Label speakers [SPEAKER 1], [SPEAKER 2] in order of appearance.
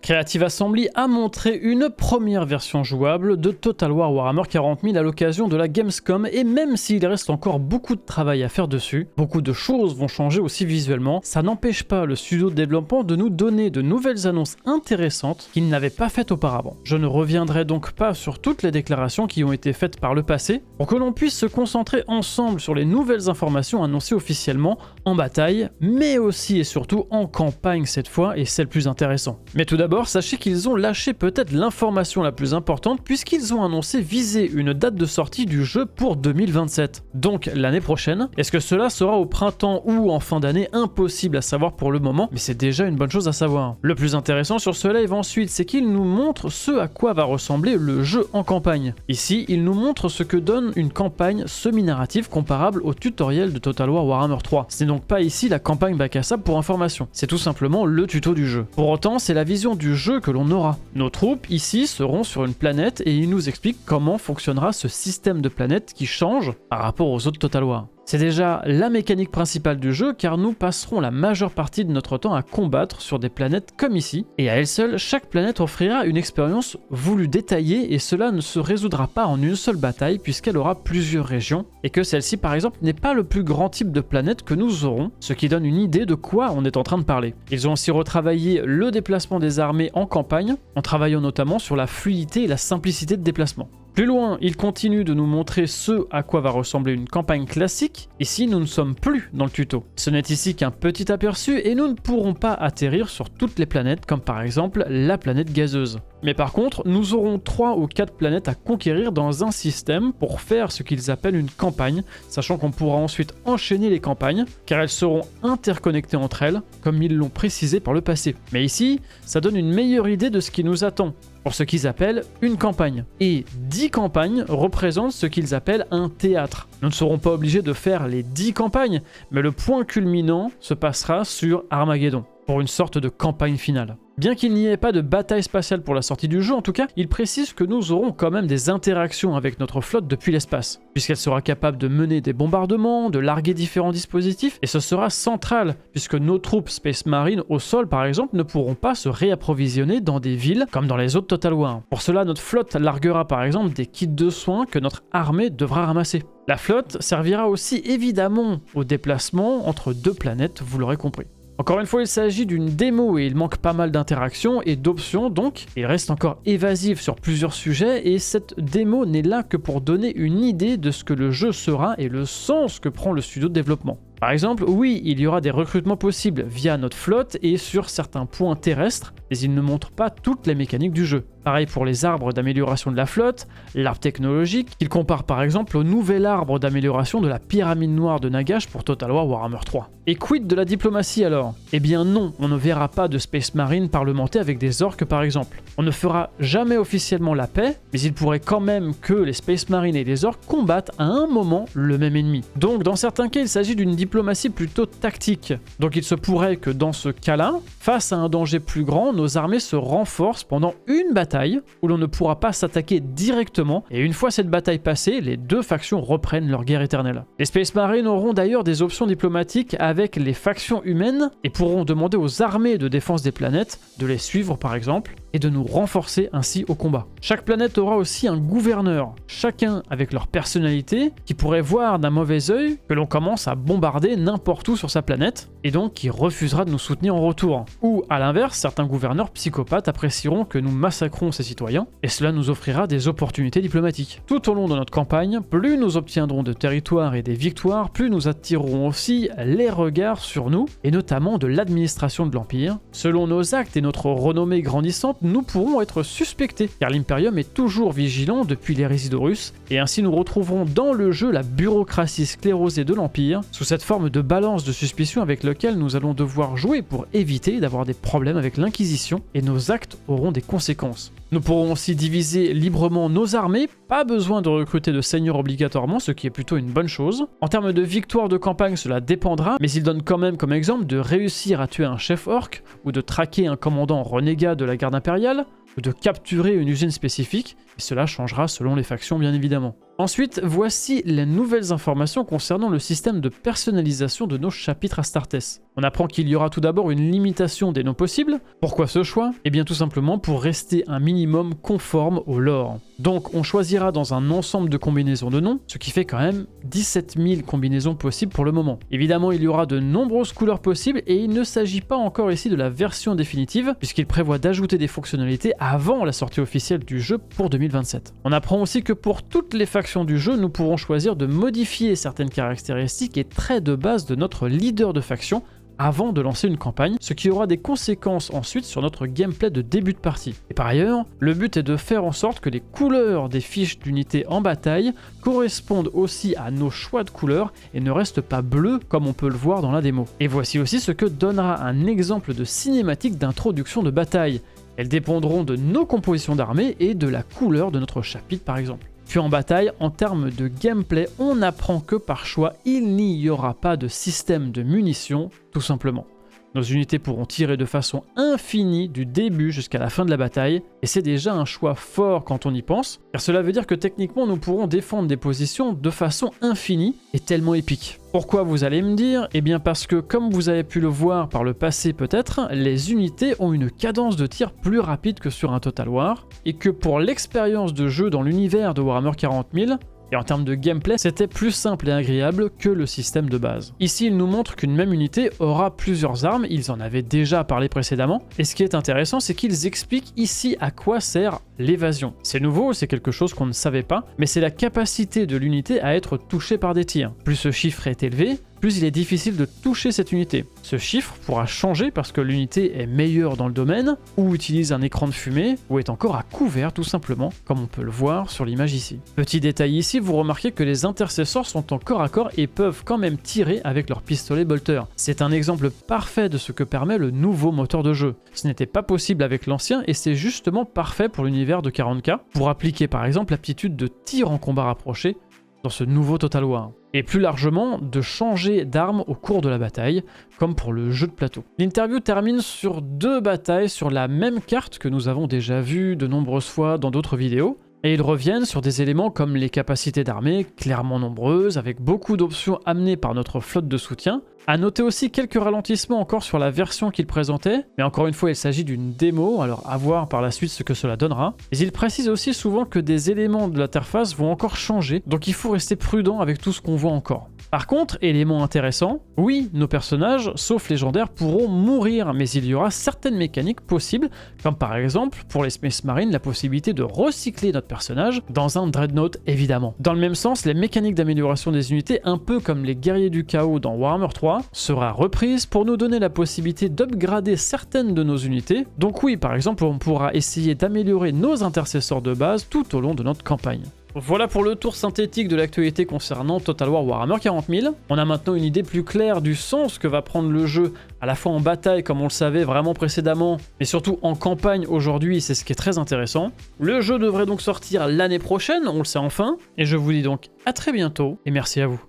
[SPEAKER 1] Creative Assembly a montré une première version jouable de Total War Warhammer 40 000 à l'occasion de la Gamescom, et même s'il reste encore beaucoup de travail à faire dessus, beaucoup de choses vont changer aussi visuellement, ça n'empêche pas le studio de développement de nous donner de nouvelles annonces intéressantes qu'il n'avait pas faites auparavant. Je ne reviendrai donc pas sur toutes les déclarations qui ont été faites par le passé, pour que l'on puisse se concentrer ensemble sur les nouvelles informations annoncées officiellement en bataille, mais aussi et surtout en campagne cette fois, et c'est le plus intéressant. Mais tout d'abord, sachez qu'ils ont lâché peut-être l'information la plus importante puisqu'ils ont annoncé viser une date de sortie du jeu pour 2027, donc l'année prochaine. Est-ce que cela sera au printemps ou en fin d'année? Impossible à savoir pour le moment, mais c'est déjà une bonne chose à savoir. Le plus intéressant sur ce live ensuite, c'est qu'ils nous montrent ce à quoi va ressembler le jeu en campagne. Ici, ils nous montrent ce que donne une campagne semi-narrative comparable au tutoriel de Total War Warhammer 3. Ce n'est donc pas ici la campagne bac à sable pour information, c'est tout simplement le tuto du jeu. Pour autant, c'est la vision du jeu que l'on aura. Nos troupes ici seront sur une planète et ils nous expliquent comment fonctionnera ce système de planètes qui change par rapport aux autres Total War. C'est déjà la mécanique principale du jeu car nous passerons la majeure partie de notre temps à combattre sur des planètes comme ici, et à elle seule, chaque planète offrira une expérience voulue détaillée et cela ne se résoudra pas en une seule bataille puisqu'elle aura plusieurs régions, et que celle-ci par exemple n'est pas le plus grand type de planète que nous aurons, ce qui donne une idée de quoi on est en train de parler. Ils ont aussi retravaillé le déplacement des armées en campagne, en travaillant notamment sur la fluidité et la simplicité de déplacement. Plus loin, il continue de nous montrer ce à quoi va ressembler une campagne classique. Ici, nous ne sommes plus dans le tuto. Ce n'est ici qu'un petit aperçu et nous ne pourrons pas atterrir sur toutes les planètes, comme par exemple la planète gazeuse. Mais par contre, nous aurons 3 ou 4 planètes à conquérir dans un système pour faire ce qu'ils appellent une campagne, sachant qu'on pourra ensuite enchaîner les campagnes, car elles seront interconnectées entre elles, comme ils l'ont précisé par le passé. Mais ici, ça donne une meilleure idée de ce qui nous attend, pour ce qu'ils appellent une campagne. Et 10 campagnes représentent ce qu'ils appellent un théâtre. Nous ne serons pas obligés de faire les 10 campagnes, mais le point culminant se passera sur Armageddon, pour une sorte de campagne finale. Bien qu'il n'y ait pas de bataille spatiale pour la sortie du jeu, en tout cas, il précise que nous aurons quand même des interactions avec notre flotte depuis l'espace, puisqu'elle sera capable de mener des bombardements, de larguer différents dispositifs, et ce sera central, puisque nos troupes Space Marine au sol par exemple ne pourront pas se réapprovisionner dans des villes comme dans les autres Total War. Pour cela, notre flotte larguera par exemple des kits de soins que notre armée devra ramasser. La flotte servira aussi évidemment au déplacement entre 2 planètes, vous l'aurez compris. Encore une fois, il s'agit d'une démo et il manque pas mal d'interactions et d'options, donc il reste encore évasif sur plusieurs sujets et cette démo n'est là que pour donner une idée de ce que le jeu sera et le sens que prend le studio de développement. Par exemple, oui, il y aura des recrutements possibles via notre flotte et sur certains points terrestres, mais il ne montre pas toutes les mécaniques du jeu. Pareil pour les arbres d'amélioration de la flotte, l'arbre technologique, qu'il compare par exemple au nouvel arbre d'amélioration de la pyramide noire de Nagash pour Total War Warhammer 3. Et quid de la diplomatie alors? Eh bien non, on ne verra pas de Space Marine parlementer avec des orques par exemple. On ne fera jamais officiellement la paix, mais il pourrait quand même que les Space Marines et les orques combattent à un moment le même ennemi. Donc dans certains cas, il s'agit d'une diplomatie plutôt tactique. Donc il se pourrait que dans ce cas-là, face à un danger plus grand, nos armées se renforcent pendant une bataille où l'on ne pourra pas s'attaquer directement, et une fois cette bataille passée, les 2 factions reprennent leur guerre éternelle. Les Space Marines auront d'ailleurs des options diplomatiques avec les factions humaines et pourront demander aux armées de défense des planètes de les suivre par exemple, et de nous renforcer ainsi au combat. Chaque planète aura aussi un gouverneur, chacun avec leur personnalité, qui pourrait voir d'un mauvais œil que l'on commence à bombarder n'importe où sur sa planète, et donc qui refusera de nous soutenir en retour. Ou à l'inverse, certains gouverneurs psychopathes apprécieront que nous massacrons ces citoyens, et cela nous offrira des opportunités diplomatiques. Tout au long de notre campagne, plus nous obtiendrons de territoires et des victoires, plus nous attirerons aussi les regards sur nous, et notamment de l'administration de l'Empire. Selon nos actes et notre renommée grandissante, nous pourrons être suspectés, car l'Imperium est toujours vigilant depuis l'hérésie d'Horus, et ainsi nous retrouverons dans le jeu la bureaucratie sclérosée de l'Empire, sous cette forme de balance de suspicion avec lequel nous allons devoir jouer pour éviter d'avoir des problèmes avec l'Inquisition, et nos actes auront des conséquences. Nous pourrons aussi diviser librement nos armées, pas besoin de recruter de seigneurs obligatoirement, ce qui est plutôt une bonne chose. En termes de victoire de campagne, cela dépendra, mais il donne quand même comme exemple de réussir à tuer un chef orc, ou de traquer un commandant renégat de la garde impériale, ou de capturer une usine spécifique, et cela changera selon les factions bien évidemment. Ensuite, voici les nouvelles informations concernant le système de personnalisation de nos chapitres Astartes. On apprend qu'il y aura tout d'abord une limitation des noms possibles. Pourquoi ce choix? Eh bien tout simplement pour rester un minimum conforme au lore. Donc on choisira dans un ensemble de combinaisons de noms, ce qui fait quand même 17 000 combinaisons possibles pour le moment. Évidemment, il y aura de nombreuses couleurs possibles et il ne s'agit pas encore ici de la version définitive, puisqu'il prévoit d'ajouter des fonctionnalités avant la sortie officielle du jeu pour 2027. On apprend aussi que pour toutes les factions du jeu, nous pourrons choisir de modifier certaines caractéristiques et traits de base de notre leader de faction avant de lancer une campagne, ce qui aura des conséquences ensuite sur notre gameplay de début de partie. Et par ailleurs, le but est de faire en sorte que les couleurs des fiches d'unités en bataille correspondent aussi à nos choix de couleurs et ne restent pas bleues comme on peut le voir dans la démo. Et voici aussi ce que donnera un exemple de cinématique d'introduction de bataille. Elles dépendront de nos compositions d'armées et de la couleur de notre chapitre par exemple. Puis en bataille, en termes de gameplay, on apprend que par choix, il n'y aura pas de système de munitions, tout simplement. Nos unités pourront tirer de façon infinie du début jusqu'à la fin de la bataille, et c'est déjà un choix fort quand on y pense, car cela veut dire que techniquement nous pourrons défendre des positions de façon infinie et tellement épique. Pourquoi vous allez me dire? Eh bien parce que comme vous avez pu le voir par le passé peut-être, les unités ont une cadence de tir plus rapide que sur un Total War, et que pour l'expérience de jeu dans l'univers de Warhammer 40 000, et en termes de gameplay, c'était plus simple et agréable que le système de base. Ici, il nous montre qu'une même unité aura plusieurs armes, ils en avaient déjà parlé précédemment, et ce qui est intéressant, c'est qu'ils expliquent ici à quoi sert l'évasion. C'est nouveau, c'est quelque chose qu'on ne savait pas, mais c'est la capacité de l'unité à être touchée par des tirs. Plus ce chiffre est élevé, plus il est difficile de toucher cette unité. Ce chiffre pourra changer parce que l'unité est meilleure dans le domaine, ou utilise un écran de fumée, ou est encore à couvert tout simplement, comme on peut le voir sur l'image ici. Petit détail ici, vous remarquez que les intercesseurs sont en corps à corps et peuvent quand même tirer avec leur pistolet bolter. C'est un exemple parfait de ce que permet le nouveau moteur de jeu. Ce n'était pas possible avec l'ancien et c'est justement parfait pour l'univers de 40K, pour appliquer par exemple l'aptitude de tir en combat rapproché dans ce nouveau Total War. Et plus largement, de changer d'arme au cours de la bataille, comme pour le jeu de plateau. L'interview termine sur 2 batailles sur la même carte que nous avons déjà vues de nombreuses fois dans d'autres vidéos, et ils reviennent sur des éléments comme les capacités d'armée, clairement nombreuses, avec beaucoup d'options amenées par notre flotte de soutien. À noter aussi quelques ralentissements encore sur la version qu'il présentait, mais encore une fois il s'agit d'une démo, alors à voir par la suite ce que cela donnera. Mais il précise aussi souvent que des éléments de l'interface vont encore changer, donc il faut rester prudent avec tout ce qu'on voit encore. Par contre, élément intéressant, oui, nos personnages, sauf légendaires, pourront mourir, mais il y aura certaines mécaniques possibles, comme par exemple, pour les Space Marines, la possibilité de recycler notre personnage dans un Dreadnought évidemment. Dans le même sens, les mécaniques d'amélioration des unités, un peu comme les guerriers du chaos dans Warhammer 3, sera reprise pour nous donner la possibilité d'upgrader certaines de nos unités. Donc oui, par exemple, on pourra essayer d'améliorer nos intercesseurs de base tout au long de notre campagne. Voilà pour le tour synthétique de l'actualité concernant Total War Warhammer 40 000. On a maintenant une idée plus claire du sens que va prendre le jeu, à la fois en bataille comme on le savait vraiment précédemment, mais surtout en campagne aujourd'hui, c'est ce qui est très intéressant. Le jeu devrait donc sortir l'année prochaine, on le sait enfin, et je vous dis donc à très bientôt, et merci à vous.